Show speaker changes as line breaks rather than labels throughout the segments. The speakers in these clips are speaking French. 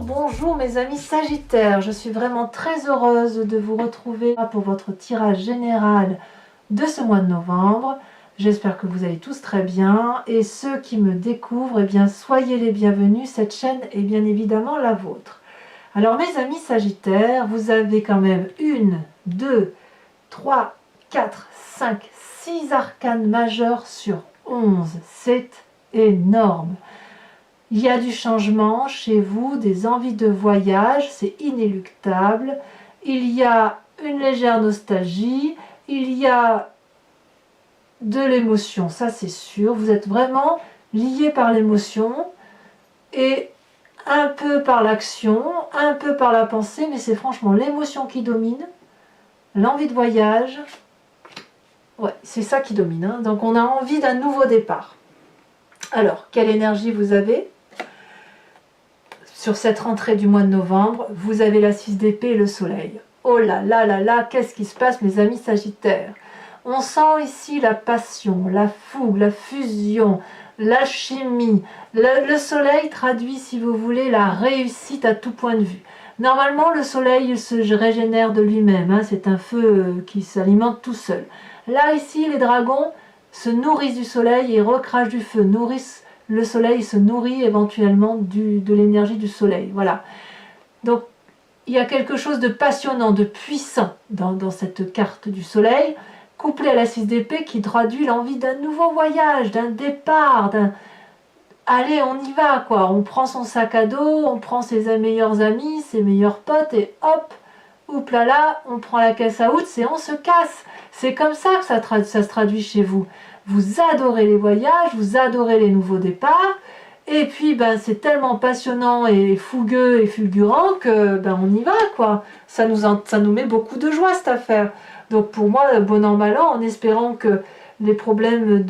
Bonjour mes amis Sagittaires, je suis vraiment très heureuse de vous retrouver pour votre tirage général de ce mois de novembre. J'espère que vous allez tous très bien et ceux qui me découvrent, eh bien soyez les bienvenus, cette chaîne est bien évidemment la vôtre. Alors mes amis Sagittaires, vous avez quand même 1, 2, 3, 4, 5, 6 arcanes majeures sur 11, c'est énorme. Il y a du changement chez vous, des envies de voyage, c'est inéluctable. Il y a une légère nostalgie, il y a de l'émotion, ça c'est sûr. Vous êtes vraiment liés par l'émotion et un peu par l'action, un peu par la pensée, mais c'est franchement l'émotion qui domine, l'envie de voyage. Ouais, c'est ça qui domine, hein. Donc on a envie d'un nouveau départ. Alors, quelle énergie vous avez ? Sur cette rentrée du mois de novembre, vous avez la 6 d'épée et le soleil. Oh là là là là, qu'est-ce qui se passe mes amis Sagittaires? On sent ici la passion, la fougue, la fusion, l'alchimie. Le soleil traduit, si vous voulez, la réussite à tout point de vue. Normalement, le soleil il se régénère de lui-même, hein, c'est un feu qui s'alimente tout seul. Là, ici, les dragons se nourrissent du soleil et recrachent du feu, nourrissent le soleil se nourrit éventuellement de l'énergie du soleil. Voilà. Donc, il y a quelque chose de passionnant, de puissant dans cette carte du soleil, couplé à la 6 d'épée qui traduit l'envie d'un nouveau voyage, d'un départ, d'un... Allez, on y va, quoi. On prend son sac à dos, on prend ses meilleurs amis, ses meilleurs potes, et hop, oups là là, on prend la caisse à outils et on se casse. C'est comme ça que ça se traduit chez vous. Vous adorez les voyages, vous adorez les nouveaux départs, et puis ben, c'est tellement passionnant et fougueux et fulgurant que ben, on y va, quoi. Ça nous met beaucoup de joie cette affaire. Donc pour moi, bon an mal an, en espérant que les problèmes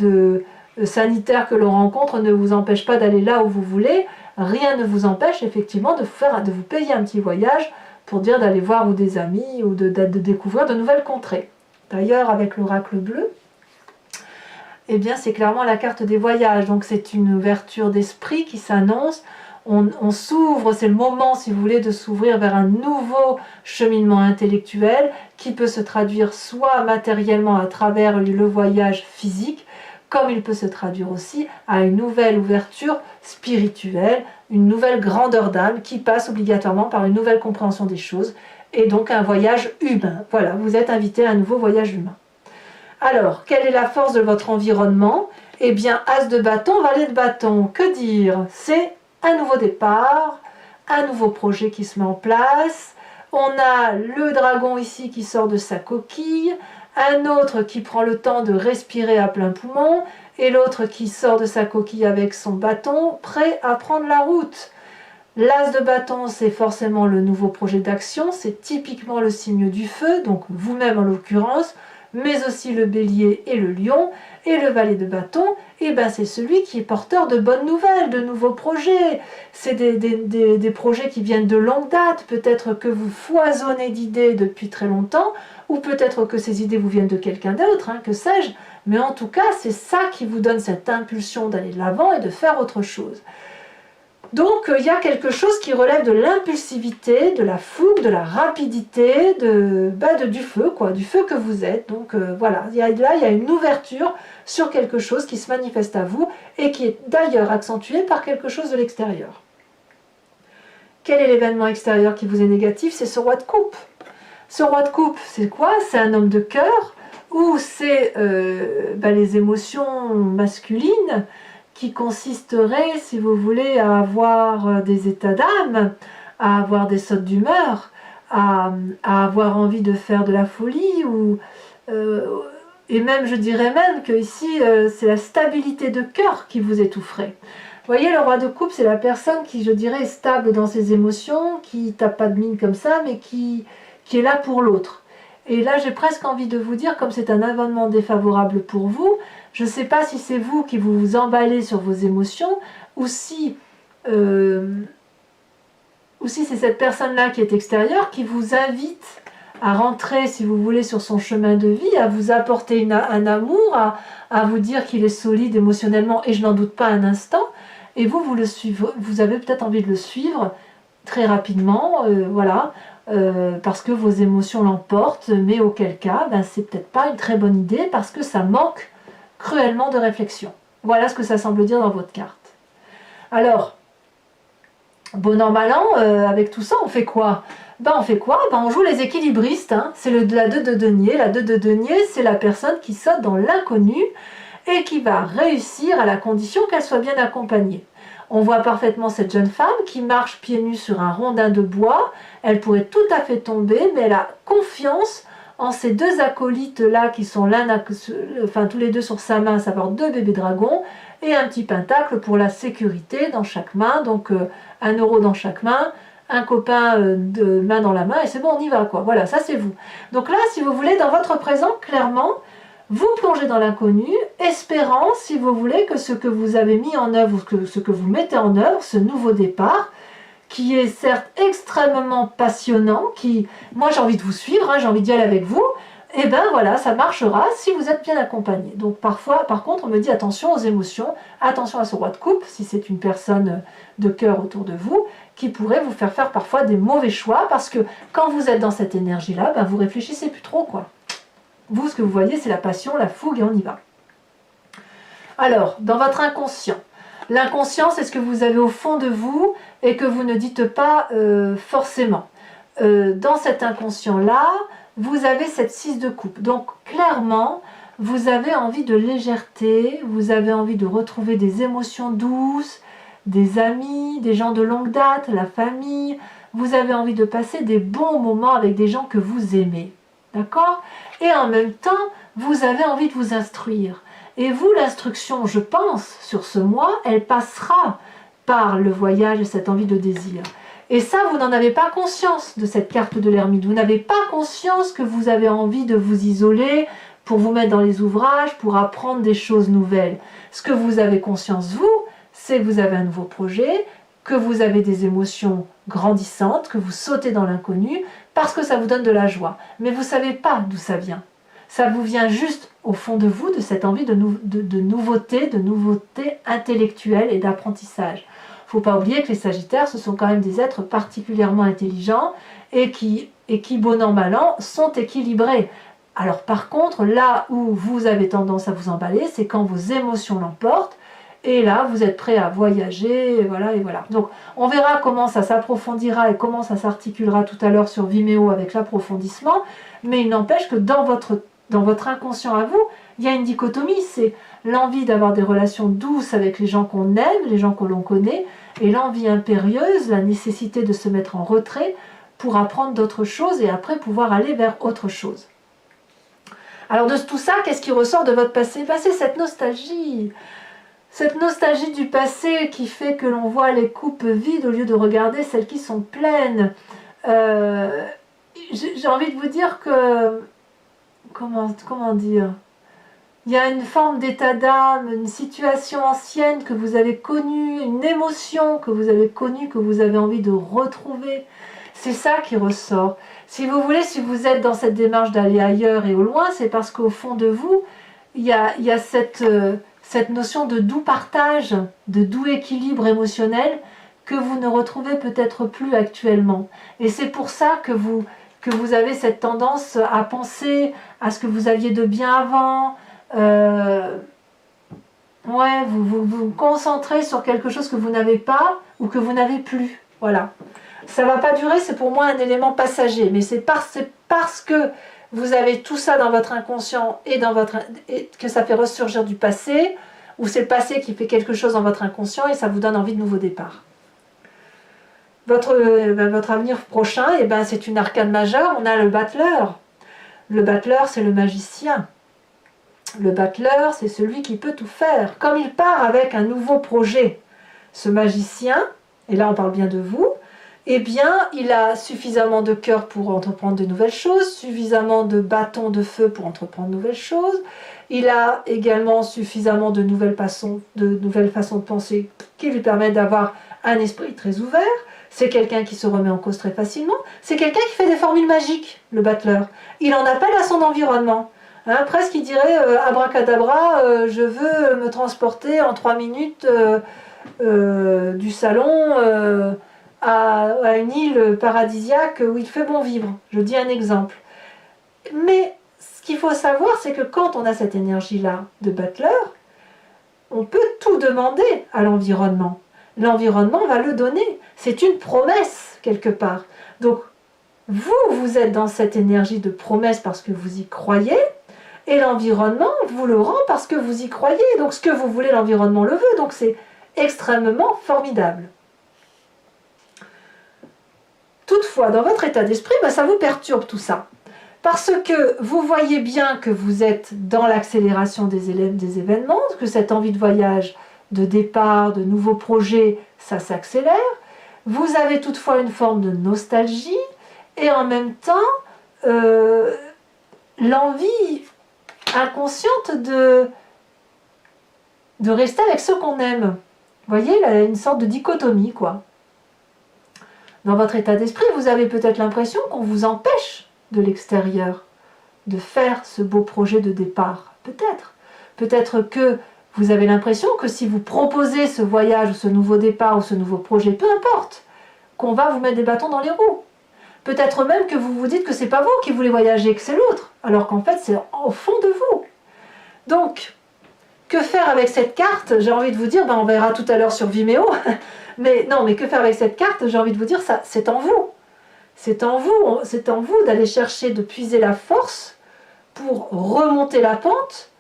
sanitaires que l'on rencontre ne vous empêchent pas d'aller là où vous voulez, rien ne vous empêche effectivement de vous payer un petit voyage pour dire d'aller voir ou des amis ou de découvrir de nouvelles contrées. D'ailleurs, avec l'oracle bleu, eh bien c'est clairement la carte des voyages, donc c'est une ouverture d'esprit qui s'annonce, on s'ouvre, c'est le moment si vous voulez de s'ouvrir vers un nouveau cheminement intellectuel qui peut se traduire soit matériellement à travers le voyage physique, comme il peut se traduire aussi à une nouvelle ouverture spirituelle, une nouvelle grandeur d'âme qui passe obligatoirement par une nouvelle compréhension des choses et donc un voyage humain. Voilà, vous êtes invité à un nouveau voyage humain. Alors, quelle est la force de votre environnement? Eh bien, As de bâton, Valet de bâton, que dire? C'est un nouveau départ, un nouveau projet qui se met en place. On a le dragon ici qui sort de sa coquille, un autre qui prend le temps de respirer à plein poumon, et l'autre qui sort de sa coquille avec son bâton, prêt à prendre la route. L'As de bâton, c'est forcément le nouveau projet d'action, c'est typiquement le signe du feu, donc vous-même en l'occurrence, mais aussi le bélier et le lion, et le valet de bâton, et ben c'est celui qui est porteur de bonnes nouvelles, de nouveaux projets. C'est des projets qui viennent de longue date, peut-être que vous foisonnez d'idées depuis très longtemps, ou peut-être que ces idées vous viennent de quelqu'un d'autre, hein, que sais-je, mais en tout cas c'est ça qui vous donne cette impulsion d'aller de l'avant et de faire autre chose. Donc il y a quelque chose qui relève de l'impulsivité, de la fougue, de la rapidité, du feu, quoi, du feu que vous êtes. Donc voilà, il y a une ouverture sur quelque chose qui se manifeste à vous et qui est d'ailleurs accentué par quelque chose de l'extérieur. Quel est l'événement extérieur qui vous est négatif? C'est ce roi de coupe. Ce roi de coupe, c'est quoi? C'est un homme de cœur ou c'est les émotions masculines qui consisterait, si vous voulez, à avoir des états d'âme, à avoir des sautes d'humeur, à avoir envie de faire de la folie, et même, je dirais même que ici, c'est la stabilité de cœur qui vous étoufferait. Vous voyez, le roi de coupe, c'est la personne qui, je dirais, est stable dans ses émotions, qui tape pas de mine comme ça, mais qui est là pour l'autre. Et là, j'ai presque envie de vous dire, comme c'est un événement défavorable pour vous, je ne sais pas si c'est vous qui vous emballez sur vos émotions, ou si c'est cette personne-là qui est extérieure, qui vous invite à rentrer, si vous voulez, sur son chemin de vie, à vous apporter un amour, à vous dire qu'il est solide émotionnellement, et je n'en doute pas un instant, et vous le suivez, vous avez peut-être envie de le suivre, très rapidement, voilà, parce que vos émotions l'emportent, mais auquel cas, ben, c'est peut-être pas une très bonne idée parce que ça manque cruellement de réflexion. Voilà ce que ça semble dire dans votre carte. Alors, bon an, mal an, avec tout ça, on fait quoi? Ben, on fait quoi? Ben, on joue les équilibristes, hein. C'est la 2 de denier. La 2 de denier, c'est la personne qui saute dans l'inconnu et qui va réussir à la condition qu'elle soit bien accompagnée. On voit parfaitement cette jeune femme qui marche pieds nus sur un rondin de bois. Elle pourrait tout à fait tomber, mais elle a confiance en ces deux acolytes-là qui sont tous les deux sur sa main, à savoir 2 bébés dragons et un petit pentacle pour la sécurité dans chaque main, donc 1 euro dans chaque main, un copain de main dans la main, et c'est bon, on y va, quoi. Voilà, ça c'est vous. Donc là, si vous voulez, dans votre présent, clairement, vous plongez dans l'inconnu, espérant, si vous voulez, que ce que vous avez mis en œuvre, ou que ce que vous mettez en œuvre, ce nouveau départ, qui est certes extrêmement passionnant, moi j'ai envie de vous suivre, hein, j'ai envie d'y aller avec vous, et ben voilà, ça marchera si vous êtes bien accompagné. Donc parfois, par contre, on me dit attention aux émotions, attention à ce roi de coupe, si c'est une personne de cœur autour de vous, qui pourrait vous faire parfois des mauvais choix, parce que quand vous êtes dans cette énergie-là, ben vous réfléchissez plus trop, quoi. Vous, ce que vous voyez, c'est la passion, la fougue, et on y va. Alors, dans votre inconscient, l'inconscient, c'est ce que vous avez au fond de vous et que vous ne dites pas forcément. Dans cet inconscient-là, vous avez cette 6 de coupe. Donc, clairement, vous avez envie de légèreté, vous avez envie de retrouver des émotions douces, des amis, des gens de longue date, la famille. Vous avez envie de passer des bons moments avec des gens que vous aimez. D'accord? Et en même temps, vous avez envie de vous instruire. Et vous, l'instruction, je pense, sur ce mois, elle passera par le voyage et cette envie de désir. Et ça, vous n'en avez pas conscience de cette carte de l'ermite. Vous n'avez pas conscience que vous avez envie de vous isoler pour vous mettre dans les ouvrages, pour apprendre des choses nouvelles. Ce que vous avez conscience, vous, c'est que vous avez un nouveau projet, que vous avez des émotions grandissantes, que vous sautez dans l'inconnu, parce que ça vous donne de la joie. Mais vous ne savez pas d'où ça vient. Ça vous vient juste au fond de vous, de cette envie de nouveauté intellectuelle et d'apprentissage. Il ne faut pas oublier que les Sagittaires, ce sont quand même des êtres particulièrement intelligents et qui, bon an, mal an, sont équilibrés. Alors par contre, là où vous avez tendance à vous emballer, c'est quand vos émotions l'emportent, et là, vous êtes prêt à voyager, et voilà, et voilà. Donc, on verra comment ça s'approfondira et comment ça s'articulera tout à l'heure sur Vimeo avec l'approfondissement, mais il n'empêche que dans votre inconscient à vous, il y a une dichotomie, c'est l'envie d'avoir des relations douces avec les gens qu'on aime, les gens que l'on connaît, et l'envie impérieuse, la nécessité de se mettre en retrait pour apprendre d'autres choses et après pouvoir aller vers autre chose. Alors de tout ça, qu'est-ce qui ressort de votre passé? C'est cette nostalgie. Cette nostalgie du passé qui fait que l'on voit les coupes vides au lieu de regarder celles qui sont pleines. J'ai envie de vous dire que... Comment dire? Il y a une forme d'état d'âme, une situation ancienne que vous avez connue, une émotion que vous avez connue, que vous avez envie de retrouver. C'est ça qui ressort. Si vous voulez, si vous êtes dans cette démarche d'aller ailleurs et au loin, c'est parce qu'au fond de vous, il y a cette notion de doux partage, de doux équilibre émotionnel que vous ne retrouvez peut-être plus actuellement. Et c'est pour ça que vous avez cette tendance à penser à ce que vous aviez de bien avant. Vous concentrez sur quelque chose que vous n'avez pas ou que vous n'avez plus. Voilà. Ça ne va pas durer, c'est pour moi un élément passager. Mais c'est parce que vous avez tout ça dans votre inconscient et que ça fait ressurgir du passé, ou c'est le passé qui fait quelque chose dans votre inconscient et ça vous donne envie de nouveaux départs. Votre avenir prochain, c'est une arcane majeure, on a le battleur. Le battleur, c'est le magicien. Le battleur, c'est celui qui peut tout faire. Comme il part avec un nouveau projet, ce magicien, et là on parle bien de vous, il a suffisamment de cœur pour entreprendre de nouvelles choses, suffisamment de bâtons de feu pour entreprendre de nouvelles choses. Il a également suffisamment de nouvelles façons de penser qui lui permettent d'avoir un esprit très ouvert. C'est quelqu'un qui se remet en cause très facilement. C'est quelqu'un qui fait des formules magiques, le battleur. Il en appelle à son environnement. Presque il dirait abracadabra, je veux me transporter en 3 minutes du salon à une île paradisiaque où il fait bon vivre. Je dis un exemple. Mais ce qu'il faut savoir, c'est que quand on a cette énergie-là de Butler, on peut tout demander à l'environnement. L'environnement va le donner. C'est une promesse, quelque part. Donc, vous êtes dans cette énergie de promesse parce que vous y croyez, et l'environnement vous le rend parce que vous y croyez. Donc, ce que vous voulez, l'environnement le veut. Donc, c'est extrêmement formidable. Toutefois, dans votre état d'esprit, ça vous perturbe tout ça. Parce que vous voyez bien que vous êtes dans l'accélération des événements, que cette envie de voyage, de départ, de nouveaux projets, ça s'accélère. Vous avez toutefois une forme de nostalgie et en même temps l'envie inconsciente de rester avec ceux qu'on aime. Vous voyez, là, une sorte de dichotomie, quoi. Dans votre état d'esprit, vous avez peut-être l'impression qu'on vous empêche de l'extérieur de faire ce beau projet de départ. Peut-être. Peut-être que vous avez l'impression que si vous proposez ce voyage, ou ce nouveau départ, ou ce nouveau projet, peu importe, qu'on va vous mettre des bâtons dans les roues. Peut-être même que vous vous dites que c'est pas vous qui voulez voyager, que c'est l'autre, alors qu'en fait c'est au fond de vous. Donc, que faire avec cette carte? J'ai envie de vous dire, on verra tout à l'heure sur Vimeo, mais non, mais que faire avec cette carte? J'ai envie de vous dire, ça, c'est en vous. C'est en vous d'aller chercher, de puiser la force pour remonter la pente,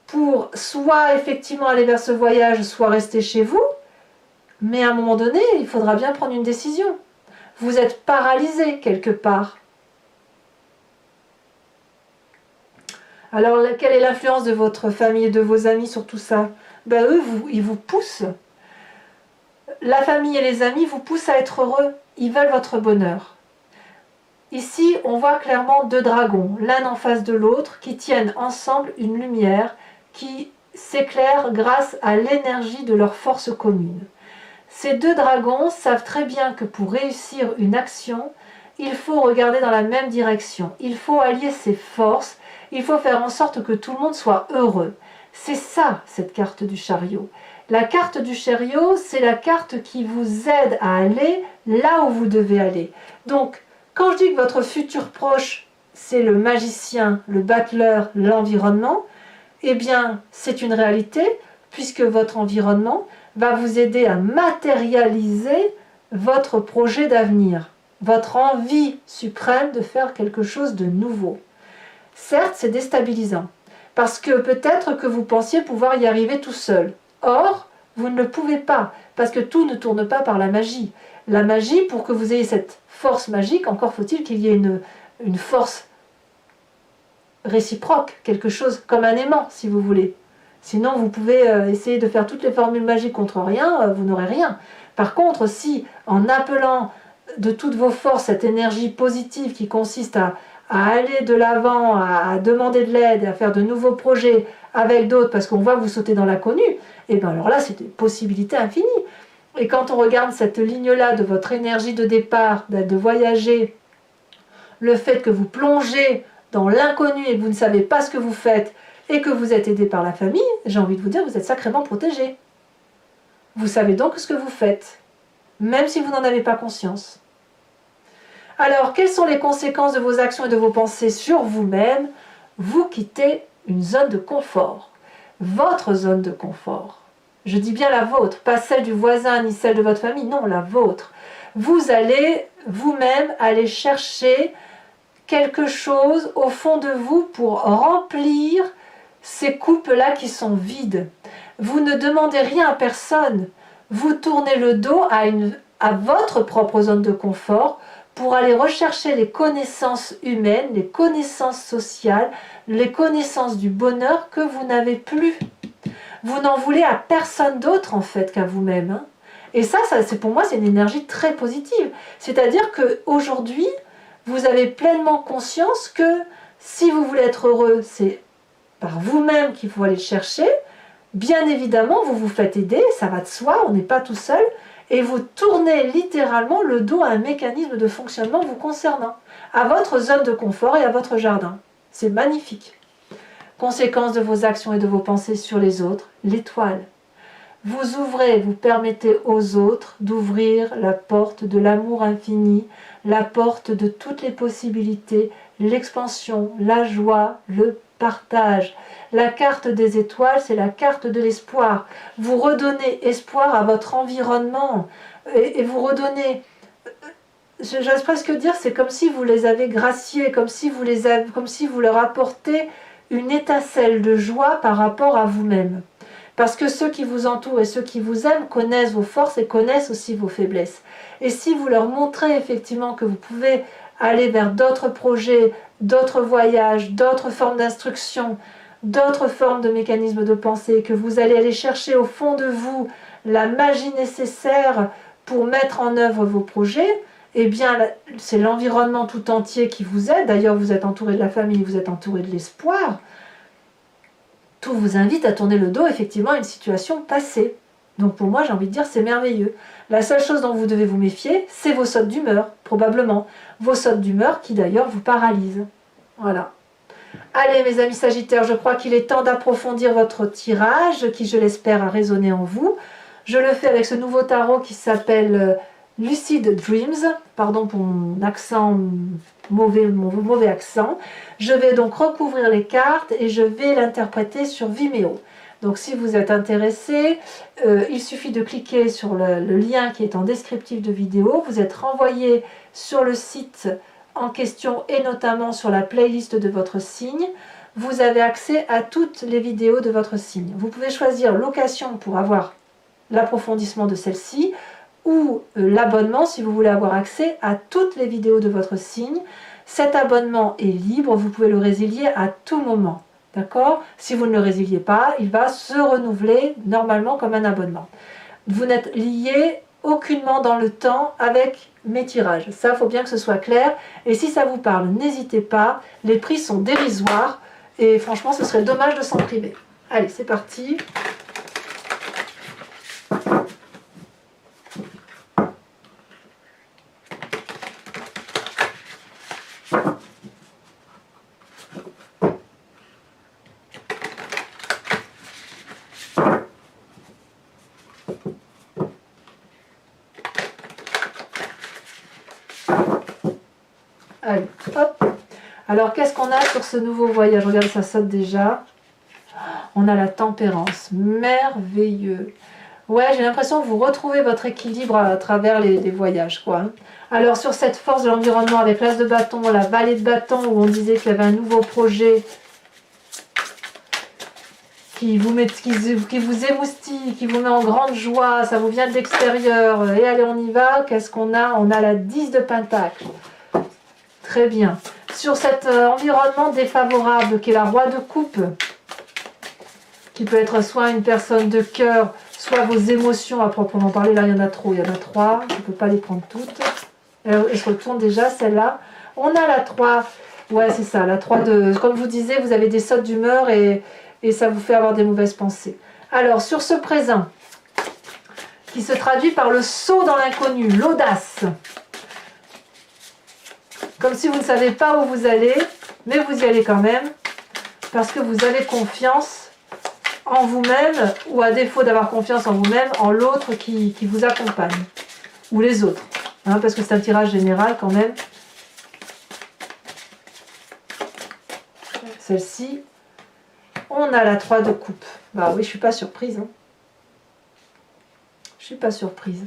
pour soit effectivement aller vers ce voyage, soit rester chez vous, mais à un moment donné, il faudra bien prendre une décision. Vous êtes paralysé quelque part. Alors, quelle est l'influence de votre famille et de vos amis sur tout ça? Eux, ils vous poussent. La famille et les amis vous poussent à être heureux. Ils veulent votre bonheur. Ici, on voit clairement deux dragons, l'un en face de l'autre, qui tiennent ensemble une lumière qui s'éclaire grâce à l'énergie de leur force commune. Ces deux dragons savent très bien que pour réussir une action, il faut regarder dans la même direction. Il faut allier ses forces. Il faut faire en sorte que tout le monde soit heureux. C'est ça, cette carte du chariot. La carte du chariot, c'est la carte qui vous aide à aller là où vous devez aller. Donc, quand je dis que votre futur proche, c'est le magicien, le battleur, l'environnement, eh bien, c'est une réalité, puisque votre environnement va vous aider à matérialiser votre projet d'avenir, votre envie suprême de faire quelque chose de nouveau. Certes, c'est déstabilisant, parce que peut-être que vous pensiez pouvoir y arriver tout seul. Or, vous ne le pouvez pas, parce que tout ne tourne pas par la magie. La magie, pour que vous ayez cette force magique, encore faut-il qu'il y ait une force réciproque, quelque chose comme un aimant, si vous voulez. Sinon, vous pouvez essayer de faire toutes les formules magiques contre rien, vous n'aurez rien. Par contre, si en appelant de toutes vos forces cette énergie positive qui consiste à aller de l'avant, à demander de l'aide, à faire de nouveaux projets avec d'autres, parce qu'on voit que vous sautez dans l'inconnu, et bien alors là, c'est une possibilité infinie. Et quand on regarde cette ligne-là de votre énergie de départ, de voyager, le fait que vous plongez dans l'inconnu et que vous ne savez pas ce que vous faites, et que vous êtes aidé par la famille, j'ai envie de vous dire, vous êtes sacrément protégé. Vous savez donc ce que vous faites, même si vous n'en avez pas conscience. Alors, quelles sont les conséquences de vos actions et de vos pensées sur vous-même? Vous quittez une zone de confort, votre zone de confort. Je dis bien la vôtre, pas celle du voisin ni celle de votre famille, non, la vôtre. Vous allez vous-même aller chercher quelque chose au fond de vous pour remplir ces coupes-là qui sont vides. Vous ne demandez rien à personne. Vous tournez le dos à votre propre zone de confort pour aller rechercher les connaissances humaines, les connaissances sociales, les connaissances du bonheur que vous n'avez plus. Vous n'en voulez à personne d'autre en fait qu'à vous-même. Hein. Et ça c'est pour moi, c'est une énergie très positive. C'est-à-dire qu'aujourd'hui, vous avez pleinement conscience que si vous voulez être heureux, c'est par vous-même qu'il faut aller le chercher. Bien évidemment, vous vous faites aider, ça va de soi, on n'est pas tout seul, et vous tournez littéralement le dos à un mécanisme de fonctionnement vous concernant, à votre zone de confort et à votre jardin. C'est magnifique. Conséquence de vos actions et de vos pensées sur les autres, l'étoile. Vous ouvrez, vous permettez aux autres d'ouvrir la porte de l'amour infini, la porte de toutes les possibilités, l'expansion, la joie, le partage. La carte des étoiles, c'est la carte de l'espoir. Vous redonnez espoir à votre environnement et vous redonnez, j'ose presque dire, c'est comme si vous les avez graciés, comme si vous leur apportez une étincelle de joie par rapport à vous-même. Parce que ceux qui vous entourent et ceux qui vous aiment connaissent vos forces et connaissent aussi vos faiblesses. Et si vous leur montrez effectivement que vous pouvez aller vers d'autres projets, d'autres voyages, d'autres formes d'instruction, d'autres formes de mécanismes de pensée, que vous allez aller chercher au fond de vous la magie nécessaire pour mettre en œuvre vos projets, eh bien c'est l'environnement tout entier qui vous aide. D'ailleurs vous êtes entouré de la famille, vous êtes entouré de l'espoir. Tout vous invite à tourner le dos effectivement à une situation passée. Donc pour moi, j'ai envie de dire, c'est merveilleux. La seule chose dont vous devez vous méfier, c'est vos sautes d'humeur, probablement. Vos sautes d'humeur qui d'ailleurs vous paralysent. Voilà. Allez mes amis Sagittaires, je crois qu'il est temps d'approfondir votre tirage, qui je l'espère a résonné en vous. Je le fais avec ce nouveau tarot qui s'appelle Lucid Dreams, pardon pour mon accent, mon mauvais accent. Je vais donc recouvrir les cartes et je vais l'interpréter sur Vimeo. Donc si vous êtes intéressé, il suffit de cliquer sur le lien qui est en descriptif de vidéo. Vous êtes renvoyé sur le site en question et notamment sur la playlist de votre signe. Vous avez accès à toutes les vidéos de votre signe. Vous pouvez choisir location pour avoir l'approfondissement de celle-ci ou l'abonnement si vous voulez avoir accès à toutes les vidéos de votre signe. Cet abonnement est libre, vous pouvez le résilier à tout moment. D'accord? Si vous ne le résiliez pas, il va se renouveler normalement comme un abonnement. Vous n'êtes lié aucunement dans le temps avec mes tirages. Ça, il faut bien que ce soit clair. Et si ça vous parle, n'hésitez pas. Les prix sont dérisoires. Et franchement, ce serait dommage de s'en priver. Allez, c'est parti. Allez, hop. Alors, qu'est-ce qu'on a sur ce nouveau voyage? Regarde, ça saute déjà. On a la tempérance. Merveilleux. Ouais, j'ai l'impression que vous retrouvez votre équilibre à travers les voyages, quoi. Alors, sur cette force de l'environnement, avec l'as de bâton, la vallée de bâton, où on disait qu'il y avait un nouveau projet qui vous émoustille, qui vous met en grande joie, ça vous vient de l'extérieur. Et allez, on y va. Qu'est-ce qu'on a? On a la 10 de Pentacle. Très bien. Sur cet environnement défavorable qui est la roi de coupe, qui peut être soit une personne de cœur, soit vos émotions à proprement parler. Là, il y en a trop, il y en a 3. Je ne peux pas les prendre toutes. Elle se retourne déjà, celle-là. On a la 3. Ouais, c'est ça, la 3 de... Comme je vous disais, vous avez des sautes d'humeur et ça vous fait avoir des mauvaises pensées. Alors, sur ce présent, qui se traduit par le saut dans l'inconnu, l'audace. Comme si vous ne savez pas où vous allez, mais vous y allez quand même, parce que vous avez confiance en vous-même, ou à défaut d'avoir confiance en vous-même, en l'autre qui vous accompagne, ou les autres, hein, parce que c'est un tirage général quand même. Celle-ci, on a la 3 de coupe. Bah oui, je ne suis pas surprise. Hein. Je ne suis pas surprise.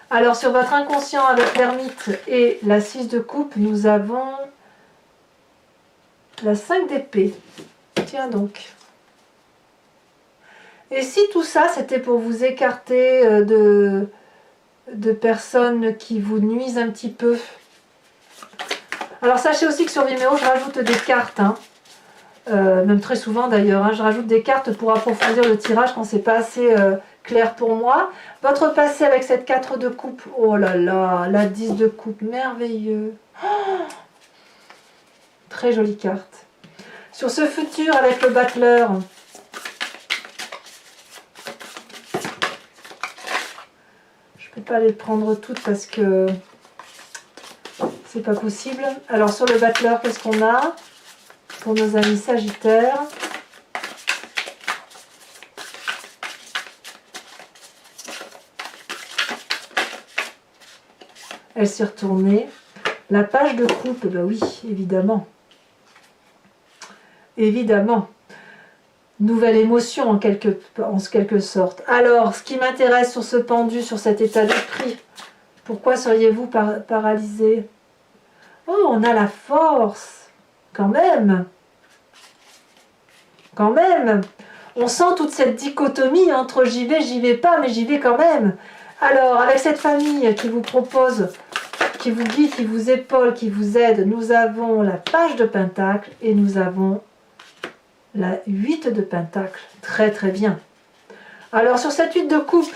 Alors, sur votre inconscient avec l'ermite et la 6 de coupe, nous avons la 5 d'épée. Tiens donc. Et si tout ça, c'était pour vous écarter de personnes qui vous nuisent un petit peu. Alors, sachez aussi que sur Vimeo, je rajoute des cartes. Hein. Même très souvent d'ailleurs. Hein, je rajoute des cartes pour approfondir le tirage quand c'est pas assez... clair pour moi. Votre passé avec cette 4 de coupe, oh là là, la 10 de coupe, merveilleux. Oh, très jolie carte. Sur ce futur avec le battleur, je peux pas les prendre toutes parce que c'est pas possible. Alors sur le battleur, qu'est-ce qu'on a pour nos amis Sagittaires? Elle s'est retournée. La page de coupe, ben oui, évidemment. Évidemment. Nouvelle émotion en quelque sorte. Alors, ce qui m'intéresse sur ce pendu, sur cet état d'esprit, pourquoi seriez-vous paralysé? Oh, on a la force, quand même. Quand même. On sent toute cette dichotomie entre j'y vais pas, mais j'y vais quand même. Alors, avec cette famille qui vous propose, qui vous guide, qui vous épaule, qui vous aide, nous avons la page de Pentacle et nous avons la 8 de Pentacle. Très très bien. Alors sur cette 8 de coupe,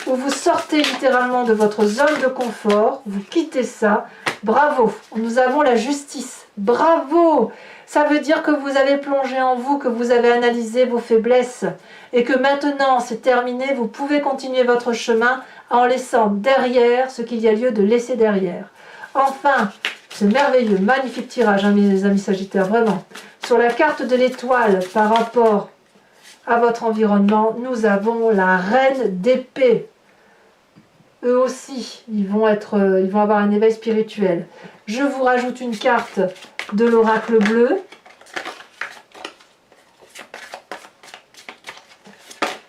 où vous sortez littéralement de votre zone de confort, vous quittez ça, bravo, nous avons la justice, bravo. Ça veut dire que vous avez plongé en vous, que vous avez analysé vos faiblesses, et que maintenant c'est terminé, vous pouvez continuer votre chemin en laissant derrière ce qu'il y a lieu de laisser derrière. Enfin, c'est merveilleux, magnifique tirage, hein, mes amis Sagittaires, vraiment. Sur la carte de l'étoile par rapport à votre environnement, nous avons la reine d'épée. Eux aussi, ils vont avoir un éveil spirituel. Je vous rajoute une carte de l'oracle bleu.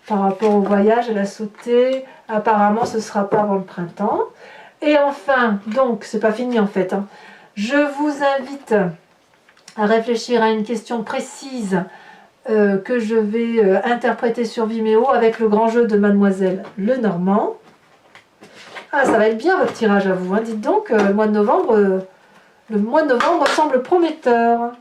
Par rapport au voyage, elle a sauté. Apparemment, ce ne sera pas avant le printemps. Et enfin, donc, c'est pas fini en fait, hein. Je vous invite à réfléchir à une question précise que je vais interpréter sur Vimeo avec le grand jeu de Mademoiselle Lenormand. Ah, ça va être bien votre tirage à vous, hein. Dites donc, le mois de novembre semble prometteur.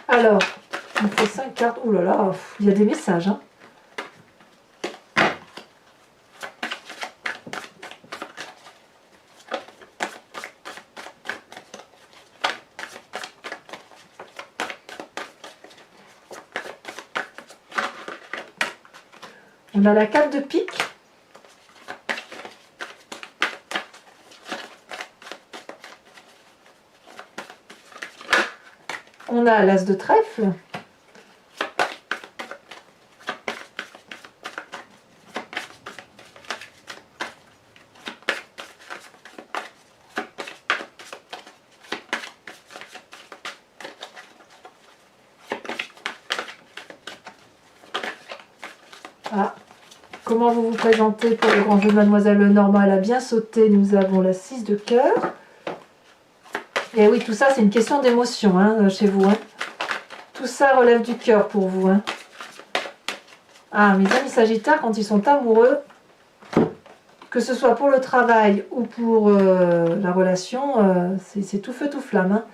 Alors, on fait 5 cartes. Ouh là là, il y a des messages, hein. On a la carte de pique. On a l'as de trèfle. Ah, comment vous vous présentez pour le grand jeu de Mademoiselle Lenormand? Elle a bien sauté. Nous avons la 6 de cœur. Et oui, tout ça, c'est une question d'émotion, hein, chez vous, hein. Tout ça relève du cœur pour vous, hein. Ah, mes amis Sagittaires, quand ils sont amoureux, que ce soit pour le travail ou pour la relation, c'est tout feu tout flamme, hein.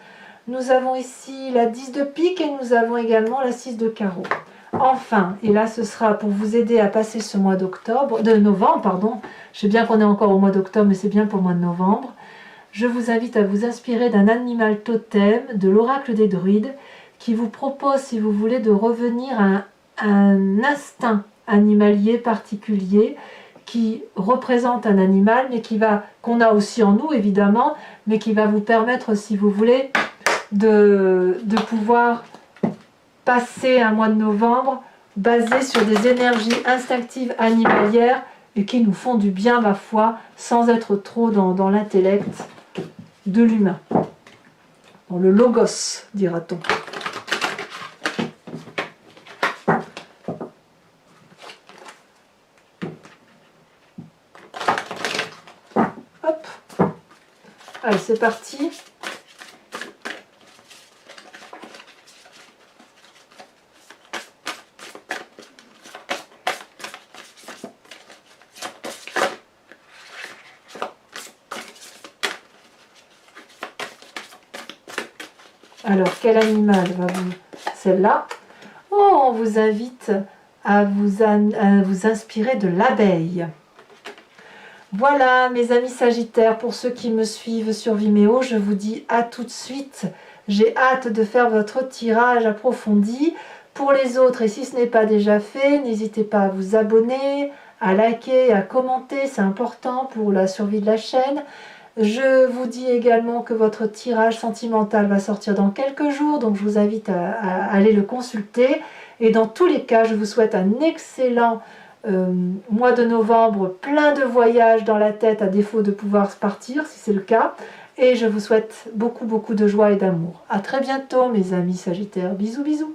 Nous avons ici la 10 de pique et nous avons également la 6 de carreau. Enfin, et là ce sera pour vous aider à passer ce mois de novembre, pardon. Je sais bien qu'on est encore au mois d'octobre, mais c'est bien pour le mois de novembre. Je vous invite à vous inspirer d'un animal totem de l'oracle des druides qui vous propose, si vous voulez, de revenir à un instinct animalier particulier qui représente un animal, mais qu'on a aussi en nous évidemment, mais qui va vous permettre, si vous voulez, de pouvoir passer un mois de novembre basé sur des énergies instinctives animalières et qui nous font du bien, ma foi, sans être trop dans l'intellect de l'humain. Dans le logos, dira-t-on. Hop. Allez, c'est parti. Alors, quel animal va vous... Celle-là. Oh, on vous invite à vous inspirer de l'abeille. Voilà, mes amis Sagittaires, pour ceux qui me suivent sur Vimeo, je vous dis à tout de suite. J'ai hâte de faire votre tirage approfondi. Pour les autres, et si ce n'est pas déjà fait, n'hésitez pas à vous abonner, à liker, à commenter, c'est important pour la survie de la chaîne. Je vous dis également que votre tirage sentimental va sortir dans quelques jours, donc je vous invite à aller le consulter. Et dans tous les cas, je vous souhaite un excellent mois de novembre, plein de voyages dans la tête à défaut de pouvoir partir, si c'est le cas. Et je vous souhaite beaucoup de joie et d'amour. À très bientôt mes amis Sagittaires. Bisous bisous.